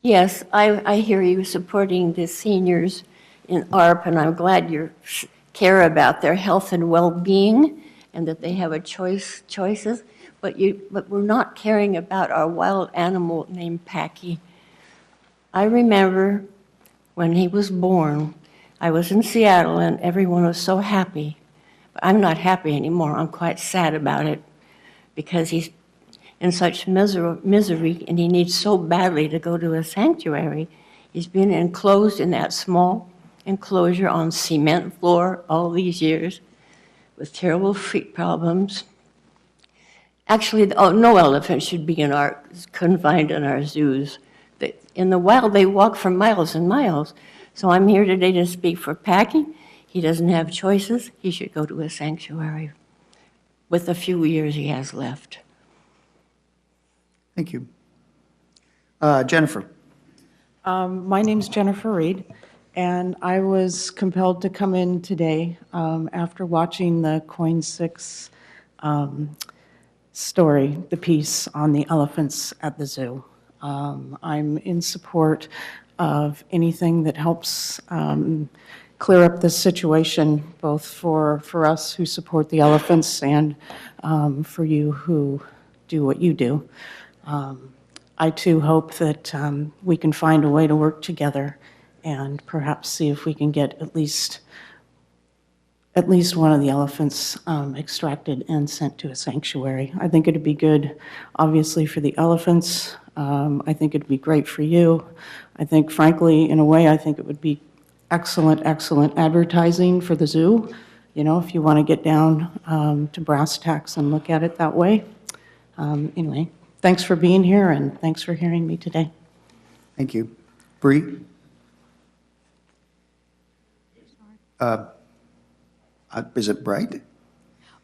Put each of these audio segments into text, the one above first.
Yes, I hear you supporting the seniors in ARP, and I'm glad you care about their health and well-being and that they have choices, but we're not caring about our wild animal named Packy. I remember when he was born, I was in Seattle and everyone was so happy. But I'm not happy anymore. I'm quite sad about it because he's in such misery and he needs so badly to go to a sanctuary. He's been enclosed in that small enclosure on cement floor all these years with terrible feet problems. Actually, no elephant should be confined in our zoos. In the wild, they walk for miles and miles. So I'm here today to speak for Packy. He doesn't have choices. He should go to a sanctuary with the few years he has left. Thank you. Jennifer. My name's Jennifer Reed, and I was compelled to come in today after watching the Coin 6 story, the piece on the elephants at the zoo. I'm in support of anything that helps clear up this situation, both for us who support the elephants and for you who do what you do. I too hope that we can find a way to work together and perhaps see if we can get at least one of the elephants extracted and sent to a sanctuary. I think it'd be good, obviously, for the elephants. I think it'd be great for you. I think, frankly, in a way, I think it would be excellent advertising for the zoo, you know, if you want to get down to brass tacks and look at it that way. Anyway, thanks for being here, and thanks for hearing me today. Thank you. Bree? Is it Bright?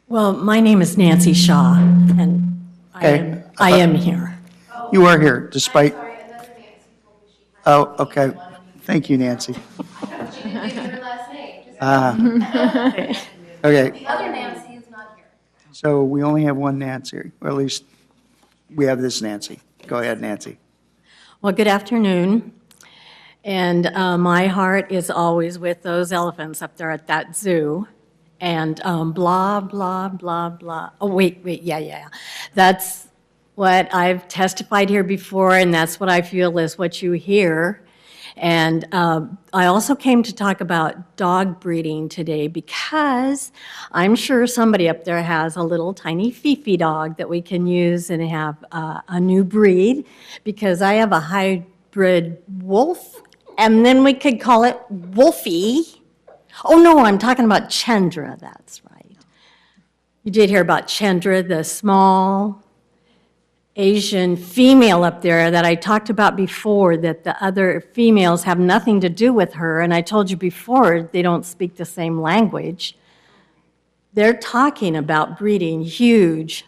Well, my name is Nancy Shaw, and Okay. I am here. You are here, despite... Oh, okay. Thank you, Nancy. She didn't give her last name. Okay, The other Nancy is not here. so we only have one Nancy, or at least we have this Nancy. Go ahead, Nancy. Well, good afternoon. And my heart is always with those elephants up there at that zoo. And blah, blah, blah, blah. Oh, wait, yeah. That's what I've testified here before, and that's what I feel is what you hear. And I also came to talk about dog breeding today because I'm sure somebody up there has a little tiny Fifi dog that we can use and have a new breed, because I have a hybrid wolf, and then we could call it Wolfie. Oh no, I'm talking about Chandra, that's right. You did hear about Chandra, the small Asian female up there that I talked about before, that the other females have nothing to do with her, and I told you before they don't speak the same language. They're talking about breeding huge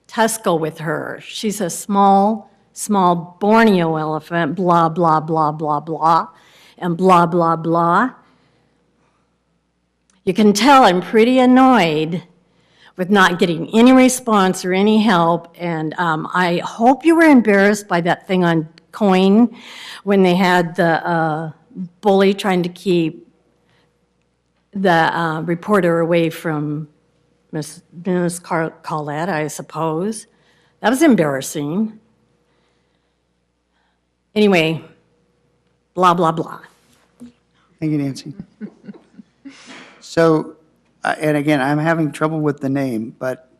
Tusco with her. She's a small Borneo elephant, blah, blah, blah, blah, blah, and blah, blah, blah. You can tell I'm pretty annoyed with not getting any response or any help. And I hope you were embarrassed by that thing on Coin when they had the bully trying to keep the reporter away from Miss Collette, I suppose. That was embarrassing. Anyway, blah, blah, blah. Thank you, Nancy. So, and again, I'm having trouble with the name, but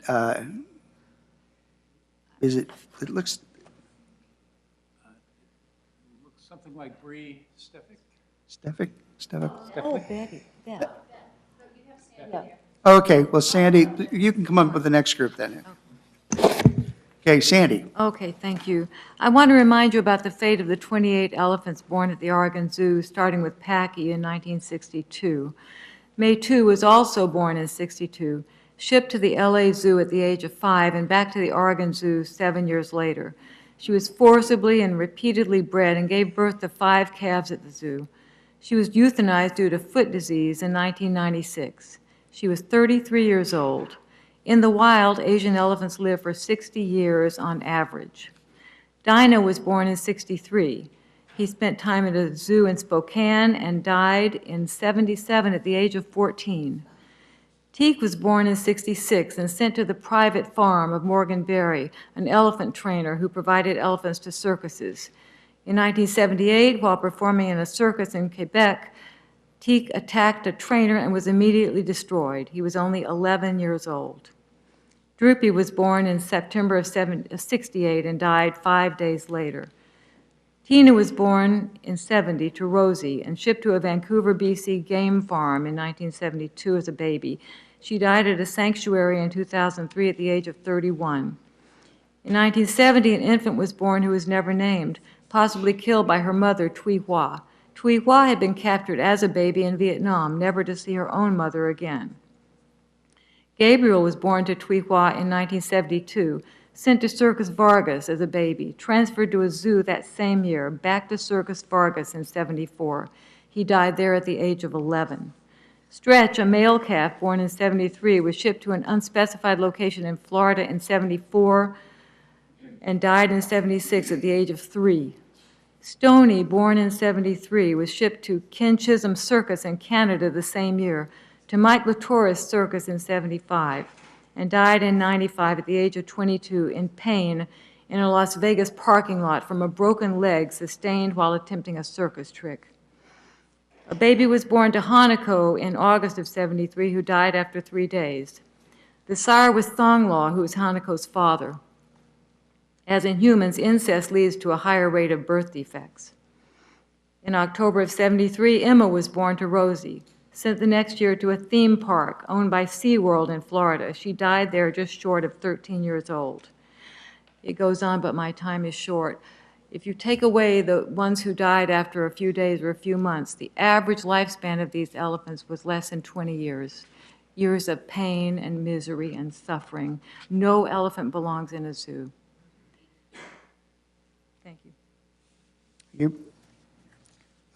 it looks Something like Bree Stefik? Stefik? Oh, Betty, yeah. Okay, well, Sandy, you can come up with the next group then. Okay, Sandy. Okay, thank you. I want to remind you about the fate of the 28 elephants born at the Oregon Zoo, starting with Packy in 1962. May 2 was also born in 62, shipped to the LA Zoo at the age of 5 and back to the Oregon Zoo 7 years later. She was forcibly and repeatedly bred and gave birth to 5 calves at the zoo. She was euthanized due to foot disease in 1996. She was 33 years old. In the wild, Asian elephants live for 60 years on average. Dinah was born in 63. He spent time at a zoo in Spokane and died in 77 at the age of 14. Teague was born in 66 and sent to the private farm of Morgan Berry, an elephant trainer who provided elephants to circuses. In 1978, while performing in a circus in Quebec, Teague attacked a trainer and was immediately destroyed. He was only 11 years old. Droopy was born in September of 68 and died 5 days later. Tina was born in 70 to Rosie and shipped to a Vancouver, BC game farm in 1972 as a baby. She died at a sanctuary in 2003 at the age of 31. In 1970, an infant was born who was never named, possibly killed by her mother, Thuy Hoa. Thuy Hoa had been captured as a baby in Vietnam, never to see her own mother again. Gabriel was born to Thuy Hoa in 1972, sent to Circus Vargas as a baby, transferred to a zoo that same year, back to Circus Vargas in 74. He died there at the age of 11. Stretch, a male calf born in 73, was shipped to an unspecified location in Florida in 74 and died in 76 at the age of 3. Stony, born in 73, was shipped to Ken Chisholm Circus in Canada the same year, to Mike Latour's Circus in 75, and died in 95 at the age of 22 in pain in a Las Vegas parking lot from a broken leg sustained while attempting a circus trick. A baby was born to Hanako in August of 73, who died after 3 days. The sire was Thonglaw, who was Hanako's father. As in humans, incest leads to a higher rate of birth defects. In October of 73, Emma was born to Rosie, sent the next year to a theme park owned by SeaWorld in Florida. She died there just short of 13 years old. It goes on, but my time is short. If you take away the ones who died after a few days or a few months, the average lifespan of these elephants was less than 20 years. Years of pain and misery and suffering. No elephant belongs in a zoo. Thank you. You?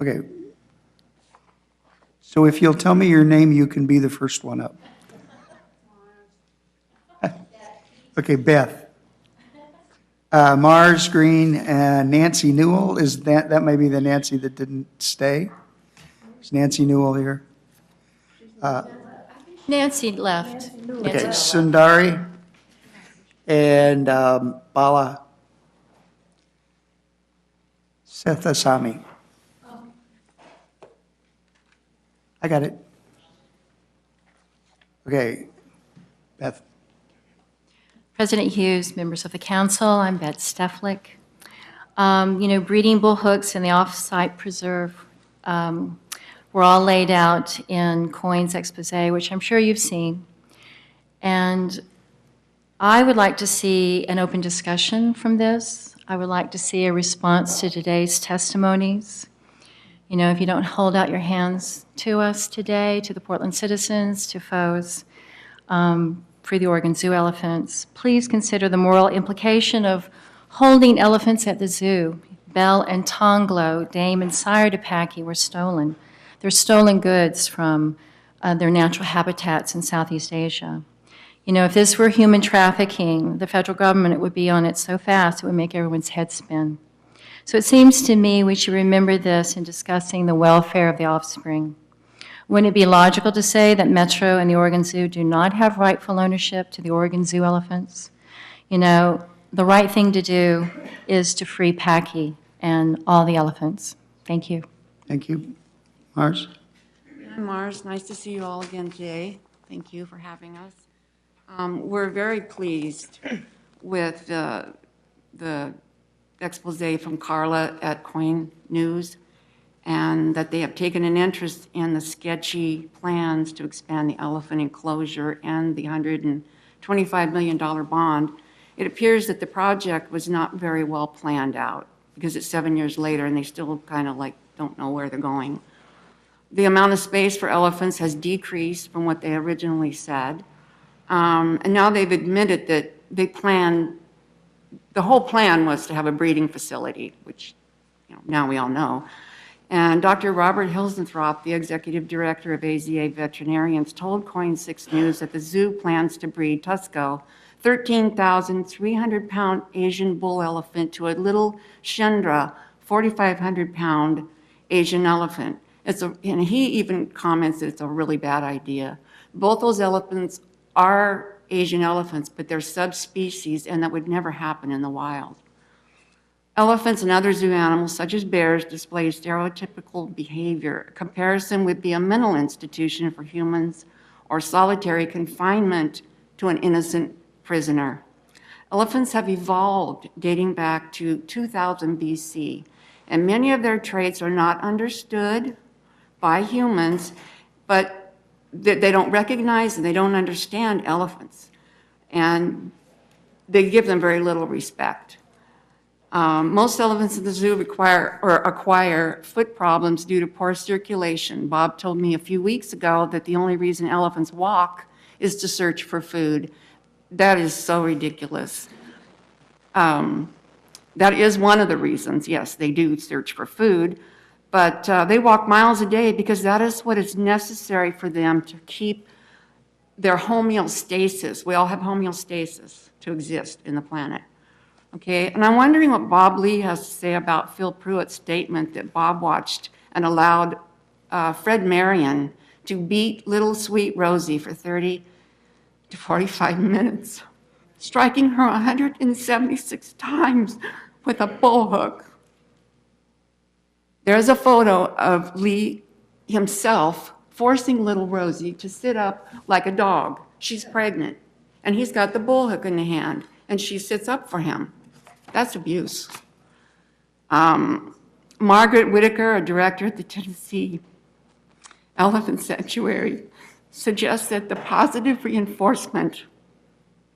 Okay. So if you'll tell me your name, you can be the first one up. Okay, Beth. Mars Green and Nancy Newell. Is that may be the Nancy that didn't stay? Is Nancy Newell here? Nancy left. Okay, Sundari and Bala Sethasamy. I got it. Okay, Beth. President Hughes, members of the council, I'm Beth Steflik. Breeding bull hooks in the off-site preserve were all laid out in Coyne's expose, which I'm sure you've seen. And I would like to see an open discussion from this. I would like to see a response to today's testimonies. If you don't hold out your hands to us today, to the Portland citizens, to foes, for the Oregon Zoo elephants, please consider the moral implication of holding elephants at the zoo. Belle and Tonglo, Dame and Sire Dupaki, were stolen. They're stolen goods from their natural habitats in Southeast Asia. If this were human trafficking, the federal government would be on it so fast it would make everyone's head spin. So it seems to me we should remember this in discussing the welfare of the offspring. Wouldn't it be logical to say that Metro and the Oregon Zoo do not have rightful ownership to the Oregon Zoo elephants? The right thing to do is to free Packy and all the elephants. Thank you. Thank you. Mars? Hi, Mars. Nice to see you all again today. Thank you for having us. We're very pleased with the expose from Carla at Coyne News, and that they have taken an interest in the sketchy plans to expand the elephant enclosure and the $125 million bond. It appears that the project was not very well planned out, because it's 7 years later and they still kind of don't know where they're going. The amount of space for elephants has decreased from what they originally said. And now they've admitted that the whole plan was to have a breeding facility, which now we all know. And Dr. Robert Hilsenthrop, the executive director of AZA Veterinarians, told Coyne 6 News that the zoo plans to breed Tusco, 13,300-pound Asian bull elephant, to a little Shendra, 4,500-pound Asian elephant. And he even comments that it's a really bad idea. Both those elephants are Asian elephants, but they're subspecies, and that would never happen in the wild. Elephants and other zoo animals, such as bears, display stereotypical behavior. A comparison would be a mental institution for humans or solitary confinement to an innocent prisoner. Elephants have evolved dating back to 2000 BC, and many of their traits are not understood by humans, but they don't recognize and they don't understand elephants, and they give them very little respect. Most elephants in the zoo acquire foot problems due to poor circulation. Bob told me a few weeks ago that the only reason elephants walk is to search for food. That is so ridiculous. That is one of the reasons, yes, they do search for food, but they walk miles a day because that is what is necessary for them to keep their homeostasis. We all have homeostasis to exist in the planet. Okay, and I'm wondering what Bob Lee has to say about Phil Pruitt's statement that Bob watched and allowed Fred Marion to beat little sweet Rosie for 30 to 45 minutes, striking her 176 times with a bullhook. There's a photo of Lee himself forcing little Rosie to sit up like a dog. She's pregnant, and he's got the bullhook in the hand, and she sits up for him. That's abuse. Margaret Whitaker, a director at the Tennessee Elephant Sanctuary, suggests that the positive reinforcement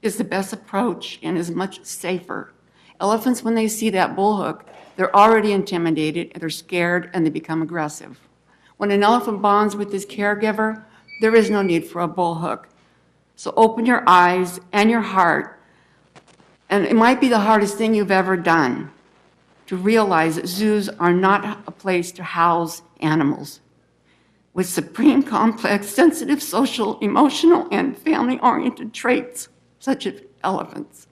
is the best approach and is much safer. Elephants, when they see that bullhook, they're already intimidated, they're scared, and they become aggressive. When an elephant bonds with his caregiver, there is no need for a bullhook. So open your eyes and your heart. And it might be the hardest thing you've ever done to realize that zoos are not a place to house animals with supreme, complex, sensitive, social, emotional, and family-oriented traits, such as elephants.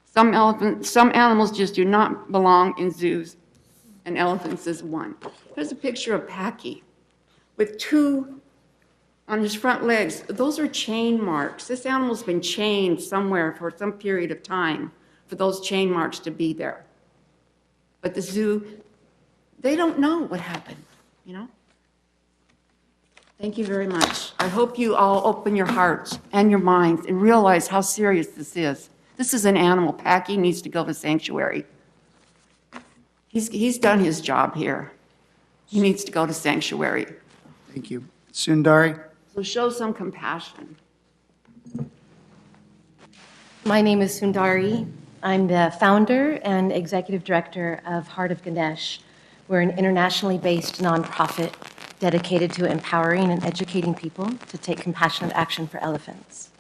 Some animals just do not belong in zoos, and elephants is one. There's a picture of Packy with two on his front legs. Those are chain marks. This animal's been chained somewhere for some period of time for those chain marks to be there. But the zoo, they don't know what happened, you know? Thank you very much. I hope you all open your hearts and your minds and realize how serious this is. This is an animal. Packy needs to go to sanctuary. He's done his job here. He needs to go to sanctuary. Thank you. Sundari? So show some compassion. My name is Sundari. I'm the founder and executive director of Heart of Ganesh. We're an internationally based nonprofit dedicated to empowering and educating people to take compassionate action for elephants.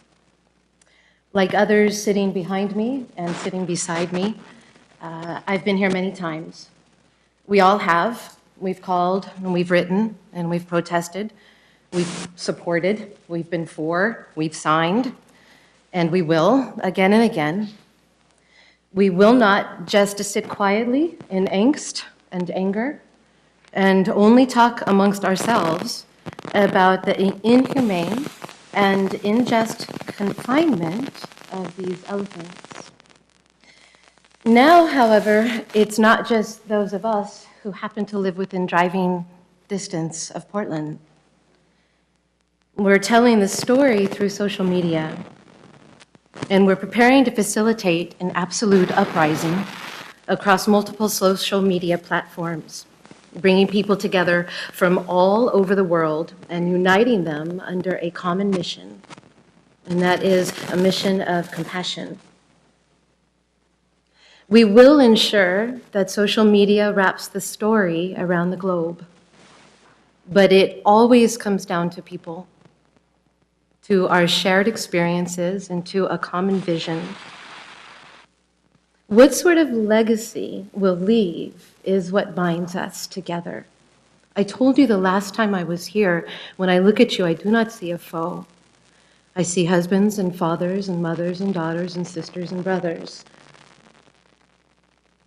Like others sitting behind me and sitting beside me, I've been here many times. We all have. We've called and we've written and we've protested. We've supported, we've been for, we've signed, and we will again and again. We will not just sit quietly in angst and anger and only talk amongst ourselves about the inhumane and unjust confinement of these elephants. Now, however, it's not just those of us who happen to live within driving distance of Portland. We're telling the story through social media, and we're preparing to facilitate an absolute uprising across multiple social media platforms, bringing people together from all over the world and uniting them under a common mission, and that is a mission of compassion. We will ensure that social media wraps the story around the globe, but it always comes down to people, to our shared experiences, and to a common vision. What sort of legacy we'll leave is what binds us together. I told you the last time I was here, when I look at you, I do not see a foe. I see husbands and fathers and mothers and daughters and sisters and brothers.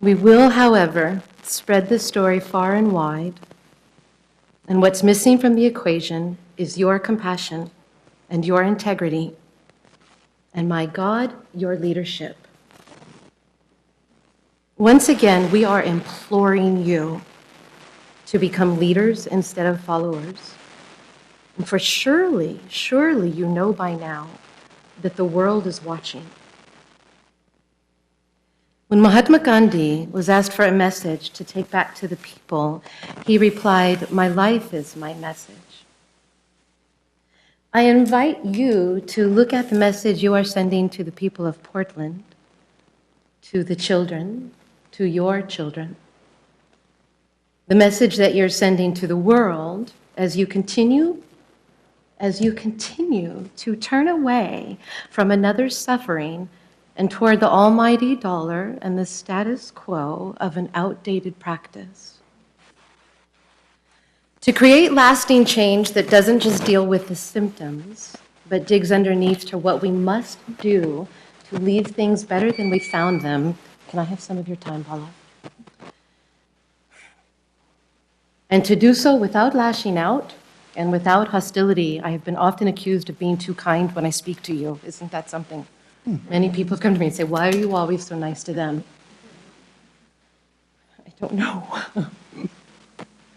We will, however, spread this story far and wide, and what's missing from the equation is your compassion and your integrity, and my God, your leadership. Once again, we are imploring you to become leaders instead of followers. And for surely you know by now that the world is watching. When Mahatma Gandhi was asked for a message to take back to the people, he replied, "My life is my message." I invite you to look at the message you are sending to the people of Portland, to the children, to your children. The message that you're sending to the world as you continue to turn away from another's suffering and toward the almighty dollar and the status quo of an outdated practice. To create lasting change that doesn't just deal with the symptoms, but digs underneath to what we must do to leave things better than we found them. Can I have some of your time, Paula? And to do so without lashing out and without hostility. I have been often accused of being too kind when I speak to you. Isn't that something? Many people come to me and say, "Why are you always so nice to them?" I don't know.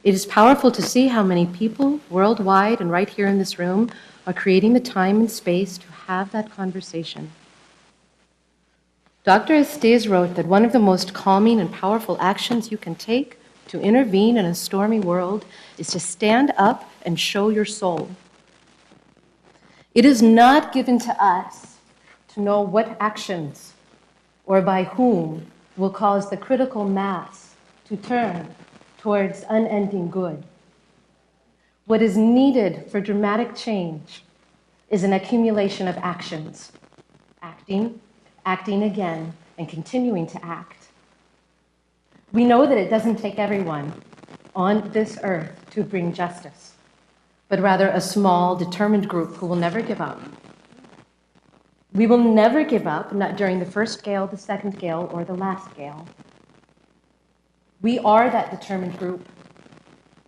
It is powerful to see how many people worldwide and right here in this room are creating the time and space to have that conversation. Dr. Estes wrote that one of the most calming and powerful actions you can take to intervene in a stormy world is to stand up and show your soul. It is not given to us to know what actions or by whom will cause the critical mass to turn towards unending good. What is needed for dramatic change is an accumulation of actions, acting again, and continuing to act. We know that it doesn't take everyone on this earth to bring justice, but rather a small, determined group who will never give up. We will never give up, not during the first gale, the second gale, or the last gale. We are that determined group.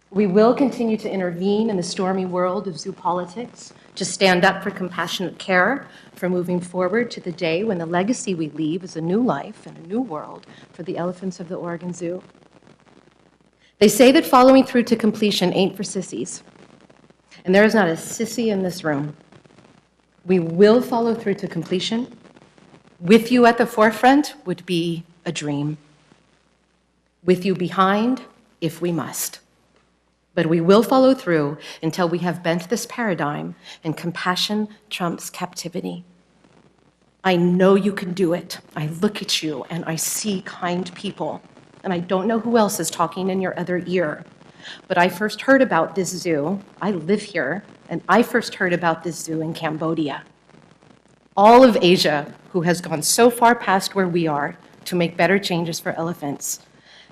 We will continue to intervene in the stormy world of zoo politics, to stand up for compassionate care, for moving forward to the day when the legacy we leave is a new life and a new world for the elephants of the Oregon Zoo. They say that following through to completion ain't for sissies, and there is not a sissy in this room. We will follow through to completion. With you at the forefront would be a dream. With you behind, if we must. But we will follow through until we have bent this paradigm and compassion trumps captivity. I know you can do it. I look at you and I see kind people, and I don't know who else is talking in your other ear. But I first heard about this zoo, I live here, and I first heard about this zoo in Cambodia. All of Asia, who has gone so far past where we are to make better changes for elephants,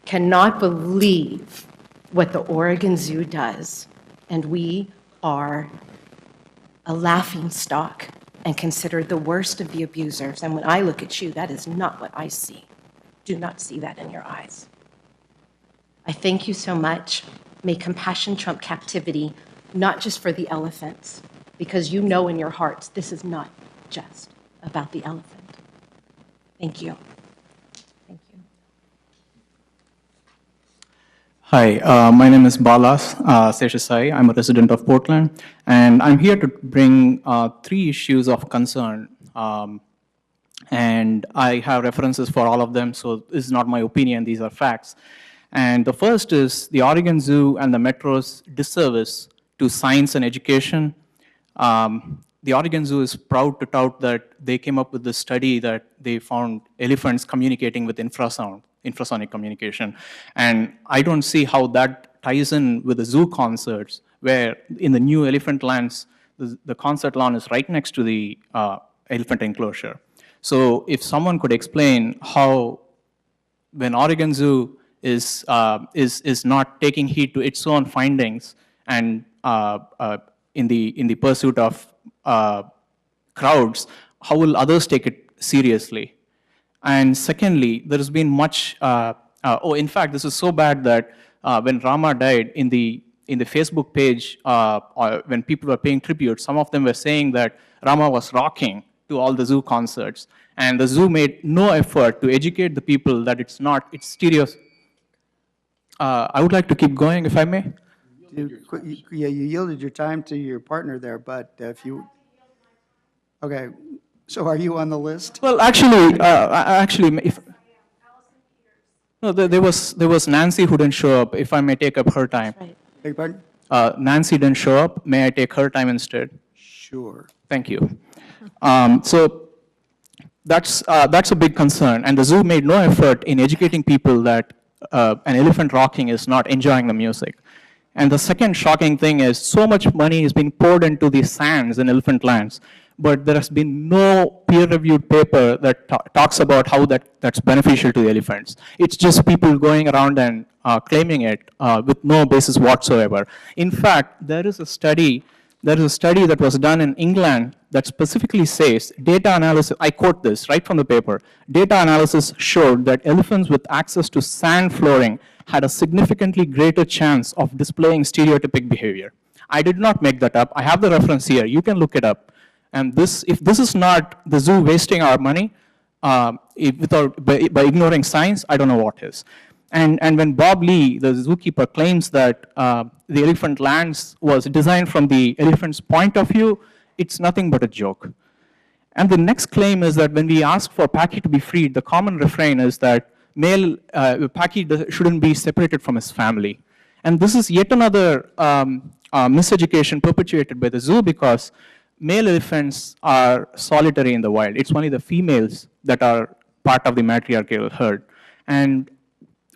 cannot believe what the Oregon Zoo does, and we are a laughingstock and considered the worst of the abusers. And when I look at you, that is not what I see. Do not see that in your eyes. I thank you so much. May compassion trump captivity, not just for the elephants, because you know in your hearts this is not just about the elephant. Thank you. Thank you. Hi, my name is Balas Seshasai. I'm a resident of Portland, and I'm here to bring 3 issues of concern. And I have references for all of them, so this is not my opinion, these are facts. And the first is the Oregon Zoo and the Metro's disservice to science and education. The Oregon Zoo is proud to tout that they came up with this study that they found elephants communicating with infrasonic communication. And I don't see how that ties in with the zoo concerts, where in the new elephant lands, the concert lawn is right next to the elephant enclosure. So if someone could explain how, when Oregon Zoo is not taking heed to its own findings and in the pursuit of crowds, how will others take it seriously? And secondly, there has been much, in fact, this is so bad that when Rama died, in the Facebook page, when people were paying tribute, some of them were saying that Rama was rocking to all the zoo concerts. And the zoo made no effort to educate the people that it's not, it's stereo. I would like to keep going, if I may. Yeah, you yielded your time to your partner there, but if you, okay, so are you on the list? Well, actually, if no, there was Nancy who didn't show up. If I may take up her time. Right. Beg your pardon? Nancy didn't show up. May I take her time instead? Sure. Thank you. So that's a big concern, and the zoo made no effort in educating people that an elephant rocking is not enjoying the music. And the second shocking thing is so much money is being poured into these sands in elephant lands, but there has been no peer-reviewed paper that talks about how that's beneficial to the elephants. It's just people going around and claiming it with no basis whatsoever. In fact, there is a study that was done in England that specifically says data analysis, I quote this right from the paper, data analysis showed that elephants with access to sand flooring had a significantly greater chance of displaying stereotypic behavior. I did not make that up. I have the reference here. You can look it up. And if this is not the zoo wasting our money by ignoring science, I don't know what is. And when Bob Lee, the zookeeper, claims that the elephant lands was designed from the elephant's point of view, it's nothing but a joke. And the next claim is that when we ask for Paki to be freed, the common refrain is that male Paki shouldn't be separated from his family. And this is yet another miseducation perpetuated by the zoo, because male elephants are solitary in the wild. It's only the females that are part of the matriarchal herd. And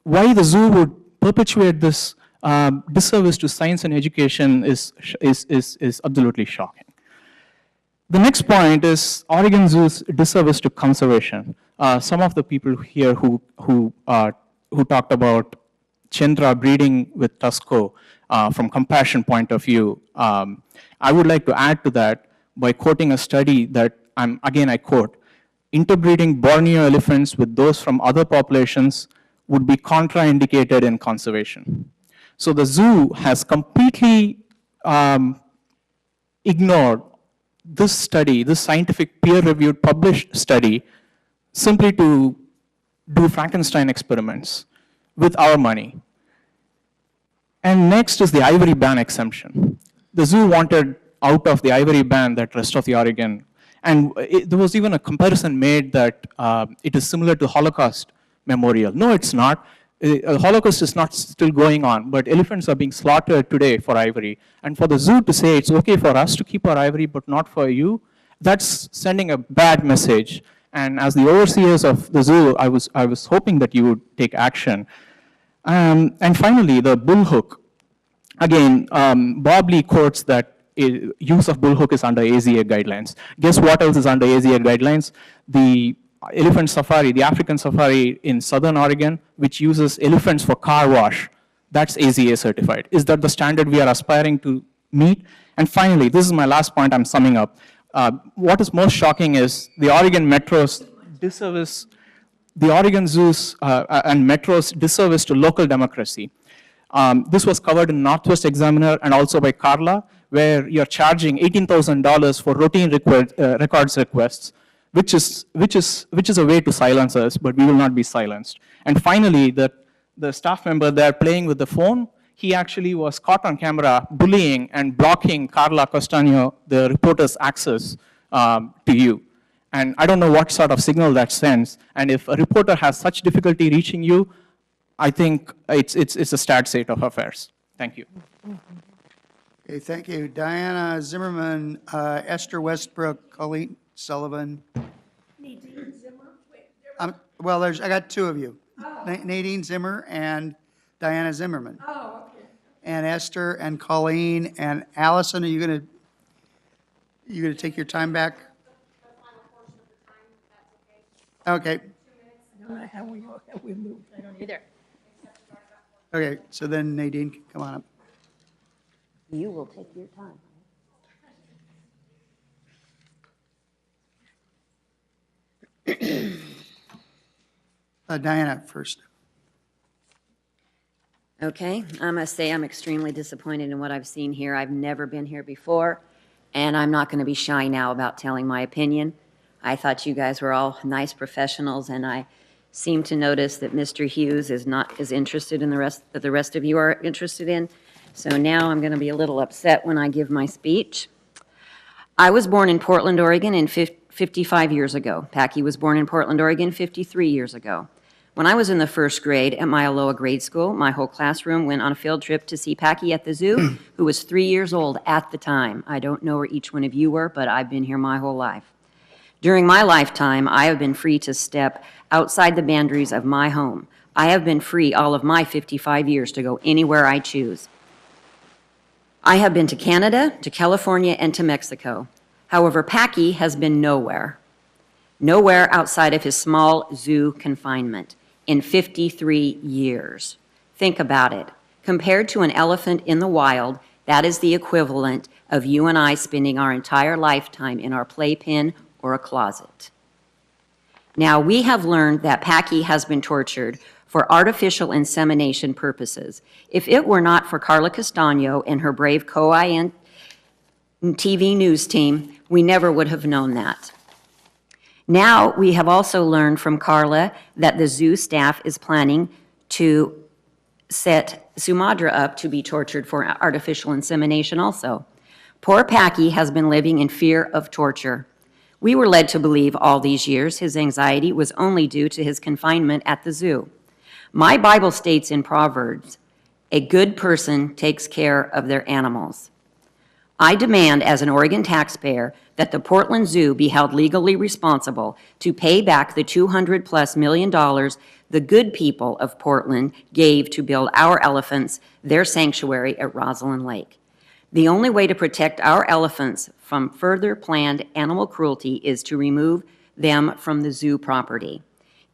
why the zoo would perpetuate this disservice to science and education is absolutely shocking. The next point is Oregon Zoo's disservice to conservation. Some of the people here who talked about Chandra breeding with Tusco from compassion point of view, I would like to add to that by quoting a study that I quote, interbreeding Borneo elephants with those from other populations would be contraindicated in conservation. So the zoo has completely ignored this study, this scientific peer-reviewed published study, simply to do Frankenstein experiments with our money. And next is the ivory ban exemption. The zoo wanted out of the ivory ban that rest of the Oregon. And there was even a comparison made that it is similar to Holocaust memorial. No, it's not. Holocaust is not still going on, but elephants are being slaughtered today for ivory. And for the zoo to say it's okay for us to keep our ivory, but not for you, that's sending a bad message. And as the overseers of the zoo, I was hoping that you would take action. And finally, the bullhook. Again, Bob Lee quotes that use of bullhook is under AZA guidelines. Guess what else is under AZA guidelines? The elephant safari, the African safari in Southern Oregon, which uses elephants for car wash, that's AZA certified. Is that the standard we are aspiring to meet? And finally, this is my last point, I'm summing up. What is most shocking is the Oregon Metro's disservice, the Oregon Zoos and Metro's disservice to local democracy. This was covered in Northwest Examiner and also by Carla, where you're charging $18,000 for routine records requests, which is a way to silence us, but we will not be silenced. And finally, the staff member there playing with the phone, he actually was caught on camera bullying and blocking Carla Costaño, the reporter's access to you. And I don't know what sort of signal that sends. And if a reporter has such difficulty reaching you, I think it's a sad state of affairs. Thank you. Okay, thank you. Diana Zimmerman, Esther Westbrook, Colleen Sullivan. Nadine Zimmer? Well, I got two of you. Nadine Zimmer and Diana Zimmerman. Oh, okay. And Esther and Colleen and Allison, are you gonna take your time back? Okay. I don't know how we move. I don't either. Okay, so then Nadine can come on up. You will take your time. Diana first. Okay, I must say I'm extremely disappointed in what I've seen here. I've never been here before, and I'm not going to be shy now about telling my opinion. I thought you guys were all nice professionals, and I seem to notice that Mr. Hughes is not as interested in the rest that the rest of you are interested in. So now I'm going to be a little upset when I give my speech. I was born in Portland, Oregon, 55 years ago. Packy was born in Portland, Oregon, 53 years ago. When I was in the first grade at my Aloha grade school, my whole classroom went on a field trip to see Packy at the zoo, who was 3 years old at the time. I don't know where each one of you were, but I've been here my whole life. During my lifetime, I have been free to step outside the boundaries of my home. I have been free all of my 55 years to go anywhere I choose. I have been to Canada, to California, and to Mexico. However, Packy has been nowhere. Nowhere outside of his small zoo confinement in 53 years. Think about it. Compared to an elephant in the wild, that is the equivalent of you and I spending our entire lifetime in our playpen or a closet. Now, we have learned that Packy has been tortured for artificial insemination purposes. If it were not for Carla Castano and her brave co-IN TV news team, we never would have known that. Now, we have also learned from Carla that the zoo staff is planning to set Sumatra up to be tortured for artificial insemination also. Poor Packy has been living in fear of torture. We were led to believe all these years his anxiety was only due to his confinement at the zoo. My Bible states in Proverbs, a good person takes care of their animals. I demand as an Oregon taxpayer that the Portland Zoo be held legally responsible to pay back the $200+ million the good people of Portland gave to build our elephants their sanctuary at Roslyn Lake. The only way to protect our elephants from further planned animal cruelty is to remove them from the zoo property.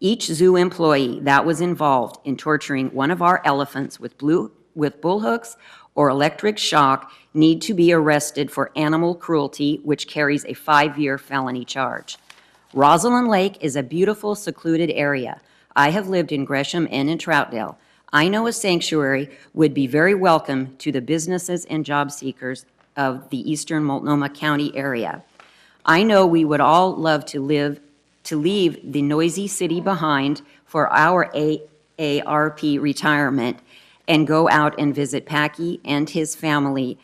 Each zoo employee that was involved in torturing one of our elephants with bull hooks or electric shock need to be arrested for animal cruelty, which carries a 5-year felony charge. Roslyn Lake is a beautiful, secluded area. I have lived in Gresham and in Troutdale. I know a sanctuary would be very welcome to the businesses and job seekers of the eastern Multnomah County area. I know we would all love to leave the noisy city behind for our AARP retirement and go out and visit Packy and his family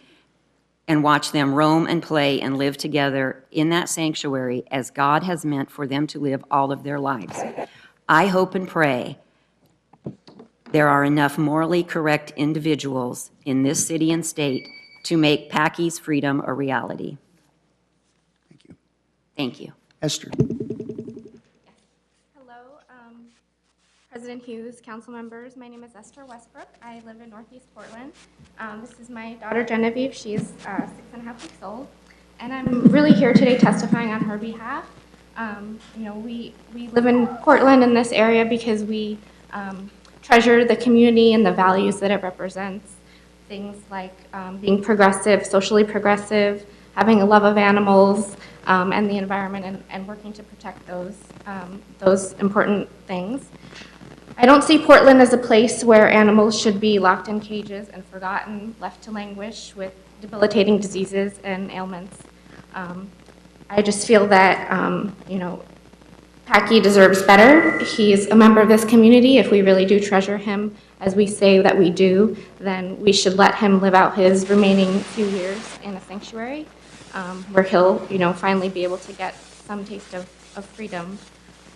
and watch them roam and play and live together in that sanctuary as God has meant for them to live all of their lives. I hope and pray there are enough morally correct individuals in this city and state to make Packy's freedom a reality. Thank you. Thank you. Esther. Hello, President Hughes, council members. My name is Esther Westbrook. I live in Northeast Portland. This is my daughter Genevieve. She is 6.5 weeks old. And I'm really here today testifying on her behalf. We live in Portland in this area because we treasure the community and the values that it represents. Things like being progressive, socially progressive, having a love of animals and the environment, and working to protect those important things. I don't see Portland as a place where animals should be locked in cages and forgotten, left to languish with debilitating diseases and ailments. I just feel that, Packy deserves better. He's a member of this community. If we really do treasure him, as we say that we do, then we should let him live out his remaining few years in a sanctuary where he'll, finally be able to get some taste of freedom.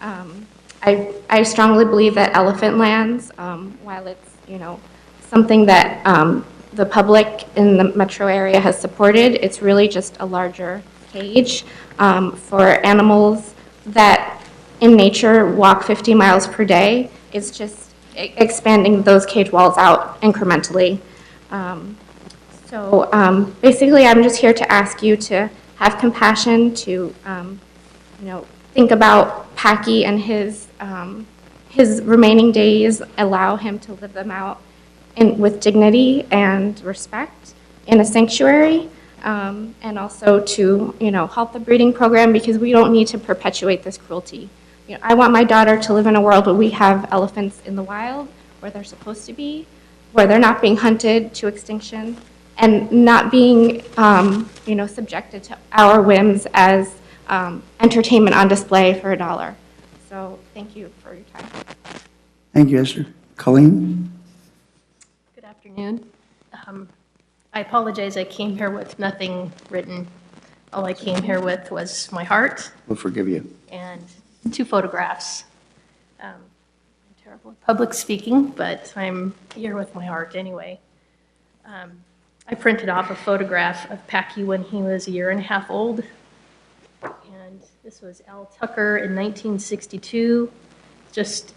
I strongly believe that elephant lands, while it's, something that the public in the metro area has supported, it's really just a larger cage for animals that in nature walk 50 miles per day. It's just expanding those cage walls out incrementally. Basically, I'm just here to ask you to have compassion, to think about Packy and his remaining days, allow him to live them out with dignity and respect in a sanctuary, and also to help the breeding program, because we don't need to perpetuate this cruelty. I want my daughter to live in a world where we have elephants in the wild, where they're supposed to be, where they're not being hunted to extinction, and not being, subjected to our whims as entertainment on display for $1. So thank you for your time. Thank you, Esther. Colleen? Good afternoon. I apologize, I came here with nothing written. All I came here with was my heart We'll forgive you. and 2 photographs. I'm terrible at public speaking, but I'm here with my heart anyway. I printed off a photograph of Packy when he was 1.5 years old. And this was Al Tucker in 1962, just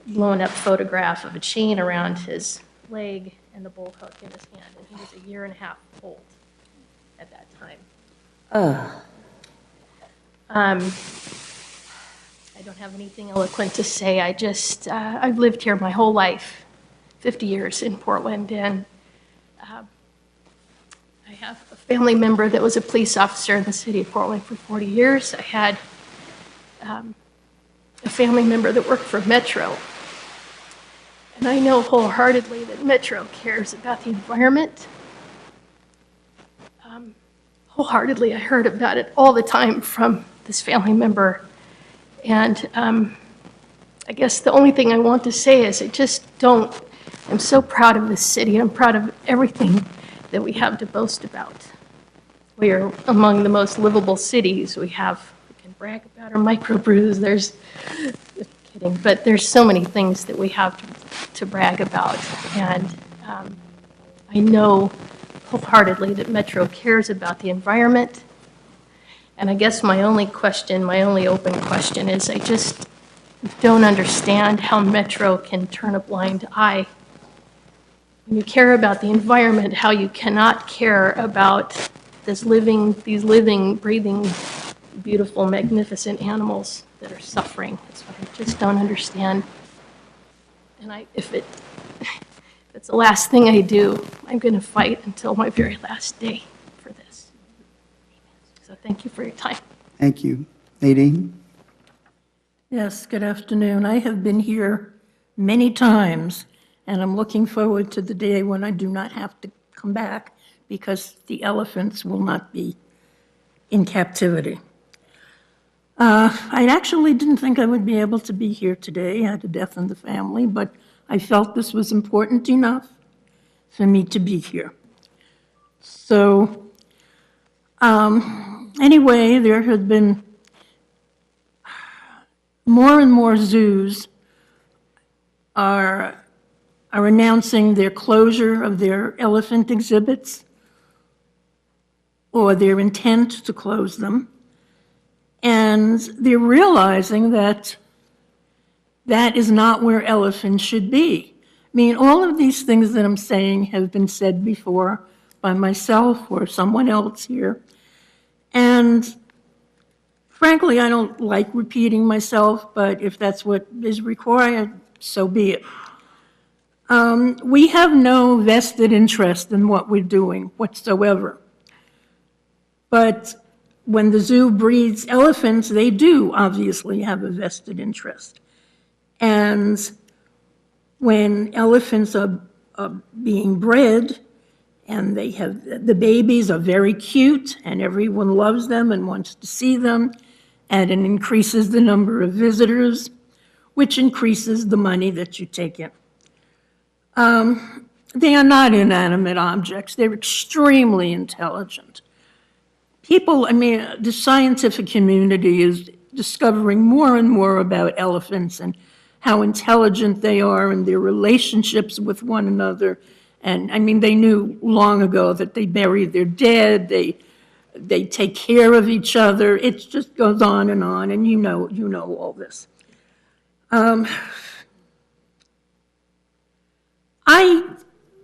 blown up photograph of a chain around his leg and the bull hook in his hand. And he was 1.5 years old at that time. I don't have anything eloquent to say. I've lived here my whole life, 50 years in Portland, and I have a family member that was a police officer in the city of Portland for 40 years. I had a family member that worked for Metro. And I know wholeheartedly that Metro cares about the environment. Wholeheartedly, I heard about it all the time from this family member. And I guess the only thing I want to say is I'm so proud of this city. I'm proud of everything that we have to boast about. We are among the most livable cities. We can brag about our microbrews. Kidding, but there's so many things that we have to brag about. And I know wholeheartedly that Metro cares about the environment. And I guess my only open question is I just don't understand how Metro can turn a blind eye. When you care about the environment, how you cannot care about these living, breathing, beautiful, magnificent animals that are suffering. That's what I just don't understand. And if it's the last thing I do, I'm going to fight until my very last day for this. So thank you for your time. Thank you. Nadine? Yes, good afternoon. I have been here many times, and I'm looking forward to the day when I do not have to come back because the elephants will not be in captivity. I actually didn't think I would be able to be here today. I had a death in the family, but I felt this was important enough for me to be here. So, anyway, there have been more and more zoos are announcing their closure of their elephant exhibits or their intent to close them. And they're realizing that that is not where elephants should be. I mean, all of these things that I'm saying have been said before by myself or someone else here. And frankly, I don't like repeating myself, but if that's what is required, so be it. We have no vested interest in what we're doing whatsoever. But when the zoo breeds elephants, they do obviously have a vested interest. And when elephants are being bred, and the babies are very cute, and everyone loves them and wants to see them, and it increases the number of visitors, which increases the money that you take in. They are not inanimate objects. They're extremely intelligent. The scientific community is discovering more and more about elephants and how intelligent they are and their relationships with one another. And they knew long ago that they bury their dead, they take care of each other. It just goes on, and you know all this. I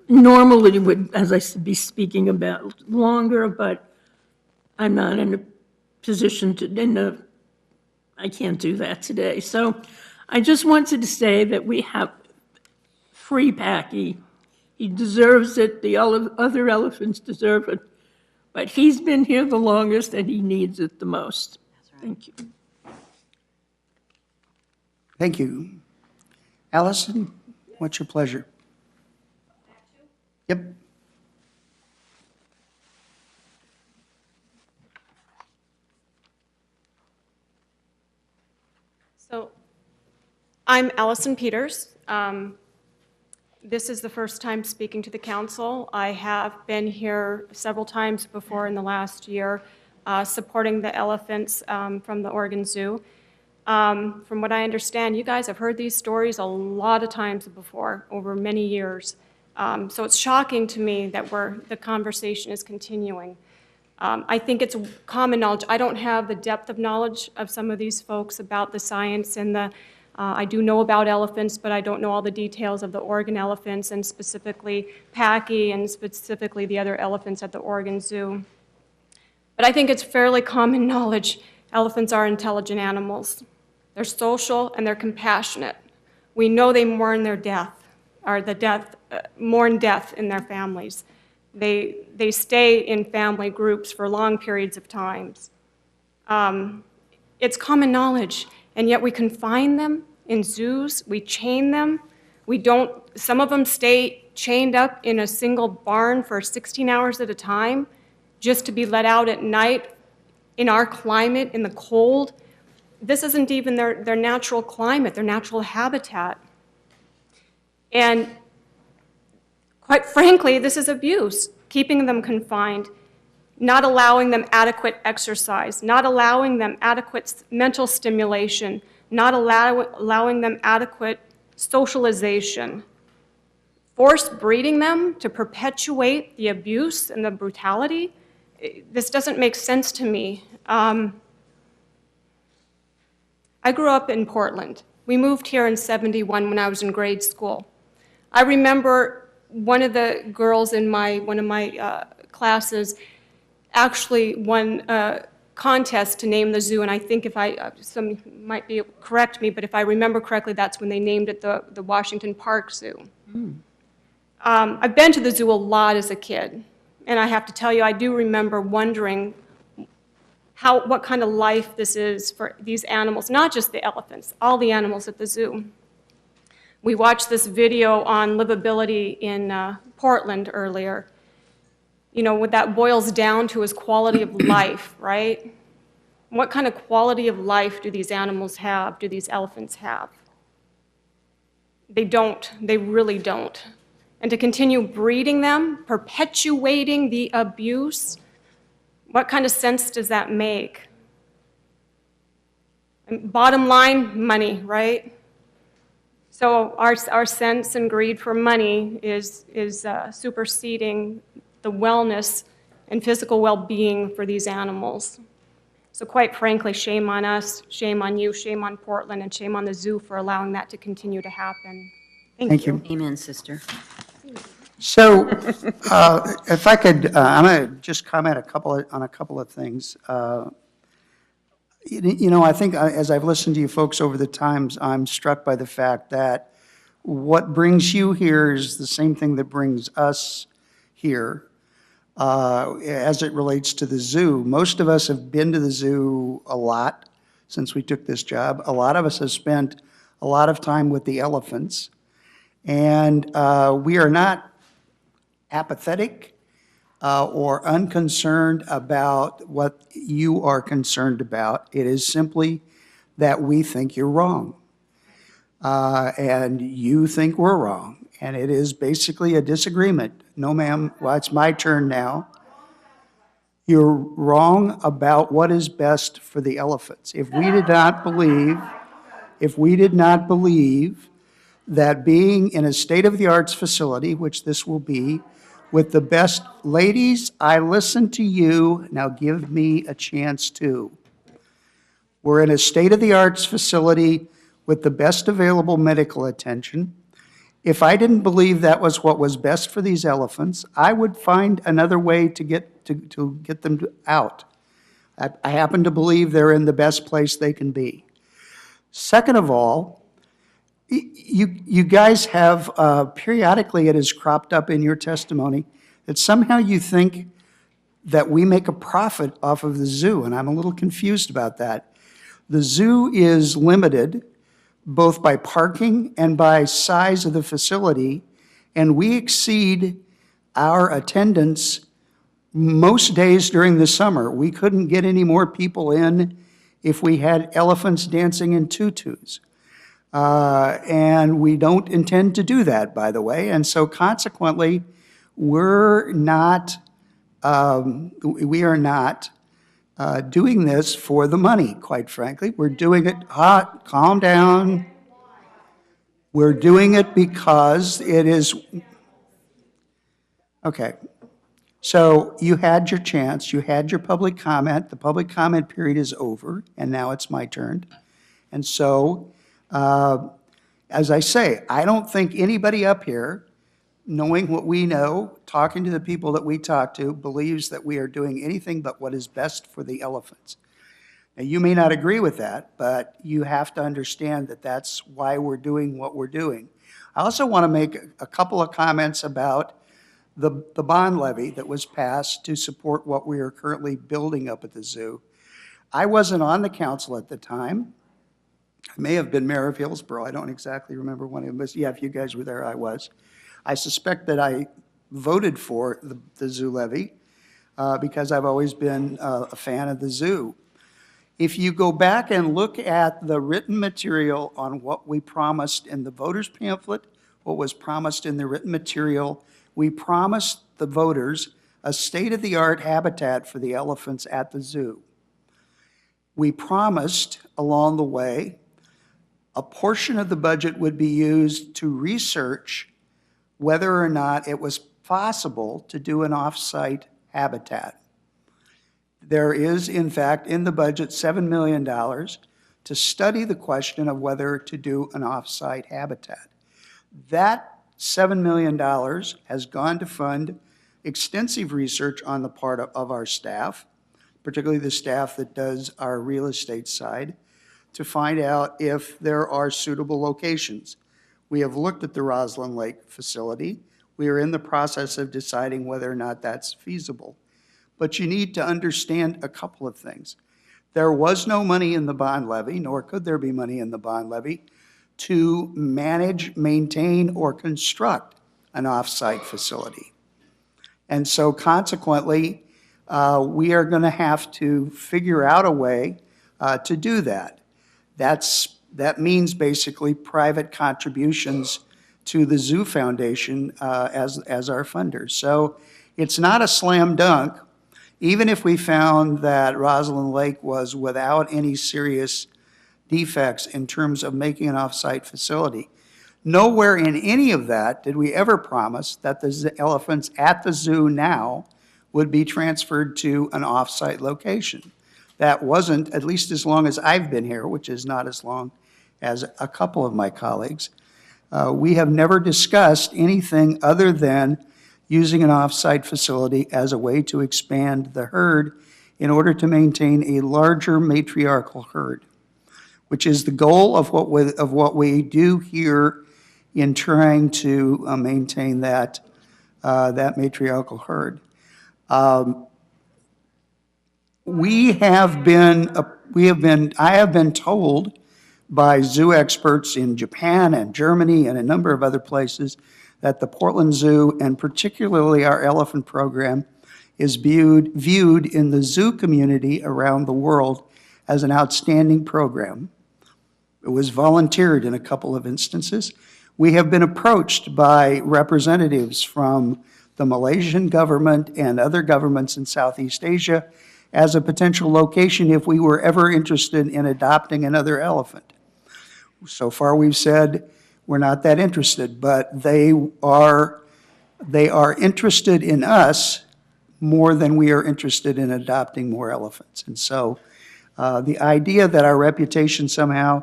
normally would, as I said, be speaking about longer, but I'm not in a position I can't do that today. So I just wanted to say that we have free Packy. He deserves it. The other elephants deserve it. But he's been here the longest and he needs it the most. Thank you. Thank you. Allison, what's your pleasure? Yep. So I'm Allison Peters. This is the first time speaking to the council. I have been here several times before in the last year supporting the elephants from the Oregon Zoo. From what I understand, you guys have heard these stories a lot of times before, over many years. So it's shocking to me that the conversation is continuing. I think it's common knowledge. I don't have the depth of knowledge of some of these folks about the science and I do know about elephants, but I don't know all the details of the Oregon elephants and specifically Packy and specifically the other elephants at the Oregon Zoo. But I think it's fairly common knowledge elephants are intelligent animals. They're social and they're compassionate. We know they mourn their death, or mourn death in their families. They stay in family groups for long periods of times. It's common knowledge, and yet we confine them in zoos, we chain them. Some of them stay chained up in a single barn for 16 hours at a time just to be let out at night in our climate, in the cold. This isn't even their natural climate, their natural habitat. And quite frankly, this is abuse, keeping them confined, not allowing them adequate exercise, not allowing them adequate mental stimulation, not allowing them adequate socialization, force breeding them to perpetuate the abuse and the brutality. This doesn't make sense to me. I grew up in Portland. We moved here in '71 when I was in grade school. I remember one of the girls in one of my classes actually won a contest to name the zoo, and I think some might correct me, but if I remember correctly, that's when they named it the Washington Park Zoo. I've been to the zoo a lot as a kid, and I have to tell you, I do remember wondering what kind of life this is for these animals, not just the elephants, all the animals at the zoo. We watched this video on livability in Portland earlier. You know, what that boils down to is quality of life, right? What kind of quality of life do these animals have, do these elephants have? They don't, they really don't. And to continue breeding them, perpetuating the abuse, what kind of sense does that make? And bottom line, money, right? So our sense and greed for money is superseding the wellness and physical well-being for these animals. So quite frankly, shame on us, shame on you, shame on Portland, and shame on the zoo for allowing that to continue to happen. Thank you. Amen, sister. So, if I could, I'm going to just comment on a couple of things. You know, I think as I've listened to you folks over the times, I'm struck by the fact that what brings you here is the same thing that brings us here as it relates to the zoo. Most of us have been to the zoo a lot since we took this job. A lot of us have spent a lot of time with the elephants. And we are not apathetic or unconcerned about what you are concerned about. It is simply that we think you're wrong. And you think we're wrong. And it is basically a disagreement. No, ma'am, well, it's my turn now. You're wrong about what is best for the elephants. If we did not believe that being in a state-of-the-arts facility, which this will be, with the best, ladies, I listen to you, now give me a chance too. We're in a state-of-the-arts facility with the best available medical attention. If I didn't believe that was what was best for these elephants, I would find another way to get them out. I happen to believe they're in the best place they can be. Second of all, you guys have, periodically it has cropped up in your testimony, that somehow you think that we make a profit off of the zoo, and I'm a little confused about that. The zoo is limited both by parking and by size of the facility, and we exceed our attendance most days during the summer. We couldn't get any more people in if we had elephants dancing in tutus. And we don't intend to do that, by the way, and so consequently, we are not doing this for the money, quite frankly. We're doing it, calm down. We're doing it because it is, okay. So you had your chance, you had your public comment. The public comment period is over, and now it's my turn. And so, as I say, I don't think anybody up here, knowing what we know, talking to the people that we talk to, believes that we are doing anything but what is best for the elephants. Now, you may not agree with that, but you have to understand that that's why we're doing what we're doing. I also want to make a couple of comments about the bond levy that was passed to support what we are currently building up at the zoo. I wasn't on the council at the time. I may have been mayor of Hillsborough. I don't exactly remember when it was. Yeah, if you guys were there, I was. I suspect that I voted for the zoo levy because I've always been a fan of the zoo. If you go back and look at the written material on what we promised in the voters pamphlet, what was promised in the written material, we promised the voters a state-of-the-art habitat for the elephants at the zoo. We promised along the way a portion of the budget would be used to research whether or not it was possible to do an off-site habitat. There is, in fact, in the budget, $7 million to study the question of whether to do an off-site habitat. That $7 million has gone to fund extensive research on the part of our staff, particularly the staff that does our real estate side, to find out if there are suitable locations. We have looked at the Roslyn Lake facility. We are in the process of deciding whether or not that's feasible. But you need to understand a couple of things. There was no money in the bond levy, nor could there be money in the bond levy, to manage, maintain, or construct an off-site facility. And so consequently, we are going to have to figure out a way to do that. That means basically private contributions to the Zoo Foundation as our funders. So it's not a slam dunk. Even if we found that Roslyn Lake was without any serious defects in terms of making an off-site facility, nowhere in any of that did we ever promise that the elephants at the zoo now would be transferred to an off-site location. That wasn't, at least as long as I've been here, which is not as long as a couple of my colleagues. We have never discussed anything other than using an off-site facility as a way to expand the herd in order to maintain a larger matriarchal herd, which is the goal of what we do here in trying to maintain that matriarchal herd. I have been told by zoo experts in Japan and Germany and a number of other places that the Portland Zoo, and particularly our elephant program, is viewed in the zoo community around the world as an outstanding program. It was volunteered in a couple of instances. We have been approached by representatives from the Malaysian government and other governments in Southeast Asia as a potential location if we were ever interested in adopting another elephant. So far we've said we're not that interested, but they are interested in us more than we are interested in adopting more elephants. And so the idea that our reputation somehow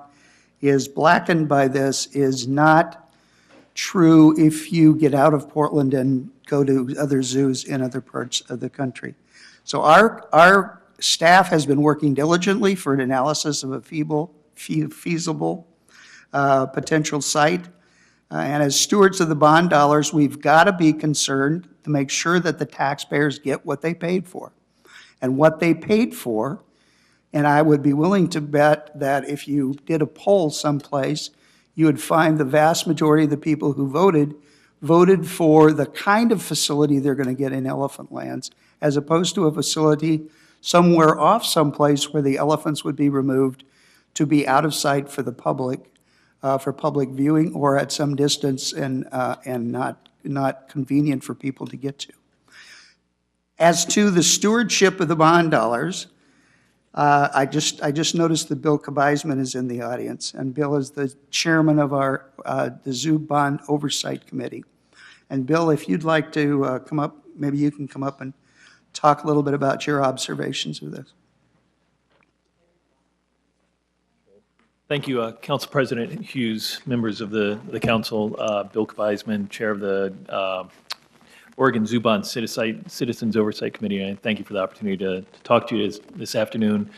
is blackened by this is not true if you get out of Portland and go to other zoos in other parts of the country. So our staff has been working diligently for an analysis of a feasible potential site. And as stewards of the bond dollars, we've got to be concerned to make sure that the taxpayers get what they paid for. And what they paid for And I would be willing to bet that if you did a poll someplace, you would find the vast majority of the people who voted for the kind of facility they're going to get in elephant lands, as opposed to a facility somewhere off someplace where the elephants would be removed to be out of sight for the public, for public viewing, or at some distance and not convenient for people to get to. As to the stewardship of the bond dollars, I just noticed that Bill Kabizman is in the audience, and Bill is the chairman of the Zoo Bond Oversight Committee. And Bill, if you'd like to come up, maybe you can come up and talk a little bit about your observations of this. Thank you, Council President Hughes, members of the council, Bill Kabizman, chair of the Oregon Zoo Bond Citizens Oversight Committee. And thank you for the opportunity to talk to you this afternoon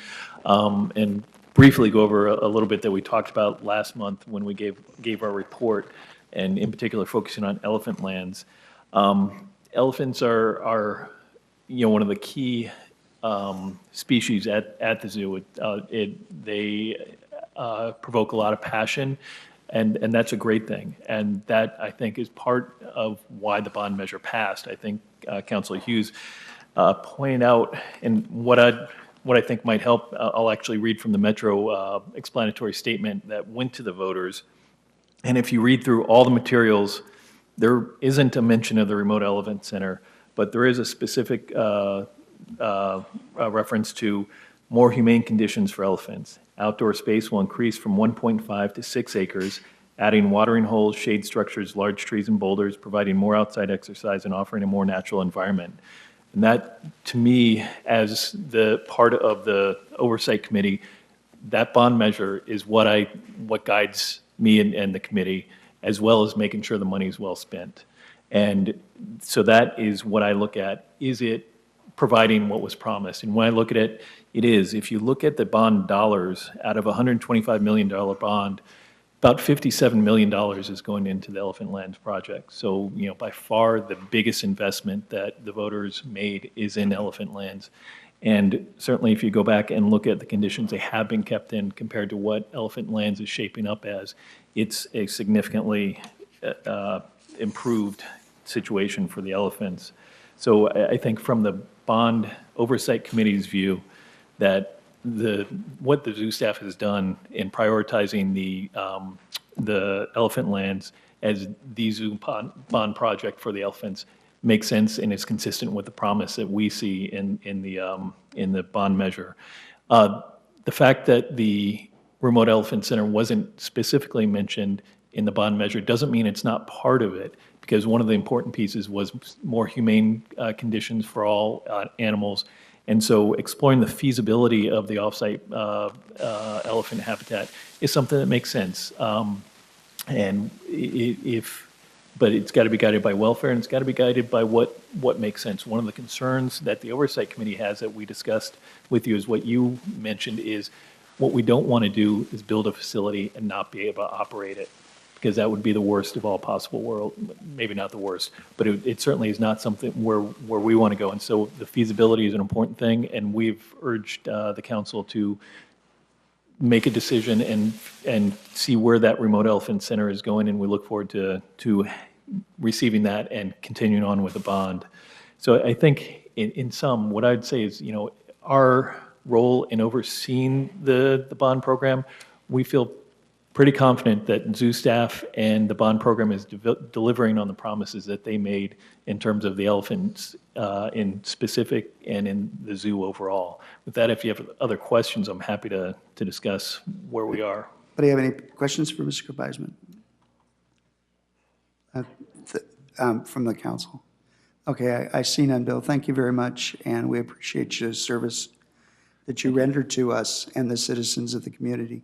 and briefly go over a little bit that we talked about last month when we gave our report, and in particular focusing on elephant lands. Elephants are one of the key species at the zoo. They provoke a lot of passion, and that's a great thing. And that, I think, is part of why the bond measure passed. I think Councilor Hughes pointed out, and what I think might help, I'll actually read from the Metro explanatory statement that went to the voters. And if you read through all the materials, there isn't a mention of the remote elephant center, but there is a specific reference to more humane conditions for elephants. Outdoor space will increase from 1.5 to 6 acres, adding watering holes, shade structures, large trees and boulders, providing more outside exercise and offering a more natural environment. And that, to me, as the part of the Oversight Committee, that bond measure is what guides me and the committee, as well as making sure the money is well spent. And so that is what I look at. Is it providing what was promised? And when I look at it, it is. If you look at the bond dollars, out of a $125 million bond, about $57 million is going into the Elephant Lands project. So, by far the biggest investment that the voters made is in Elephant Lands. And certainly if you go back and look at the conditions they have been kept in compared to what Elephant Lands is shaping up as, it's a significantly improved situation for the elephants. So I think from the Bond Oversight Committee's view, that what the zoo staff has done in prioritizing the elephant lands as the zoo bond project for the elephants makes sense and is consistent with the promise that we see in the bond measure. The fact that the remote elephant center wasn't specifically mentioned in the bond measure doesn't mean it's not part of it, because one of the important pieces was more humane conditions for all animals. And so exploring the feasibility of the offsite elephant habitat is something that makes sense. But it's got to be guided by welfare, and it's got to be guided by what makes sense. One of the concerns that the Oversight Committee has that we discussed with you is what you mentioned is what we don't want to do is build a facility and not be able to operate it, because that would be the worst of all possible world. Maybe not the worst, but it certainly is not something where we want to go. And so the feasibility is an important thing, and we've urged the council to make a decision and see where that remote elephant center is going, and we look forward to receiving that and continuing on with the bond. So I think in sum, what I'd say is, our role in overseeing the bond program, we feel pretty confident that zoo staff and the bond program is delivering on the promises that they made in terms of the elephants in specific and in the zoo overall. With that, if you have other questions, I'm happy to discuss where we are. Do you have any questions for Mr. Kabizman? From the council? Okay, I see none, Bill. Thank you very much, and we appreciate your service that you render to us and the citizens of the community.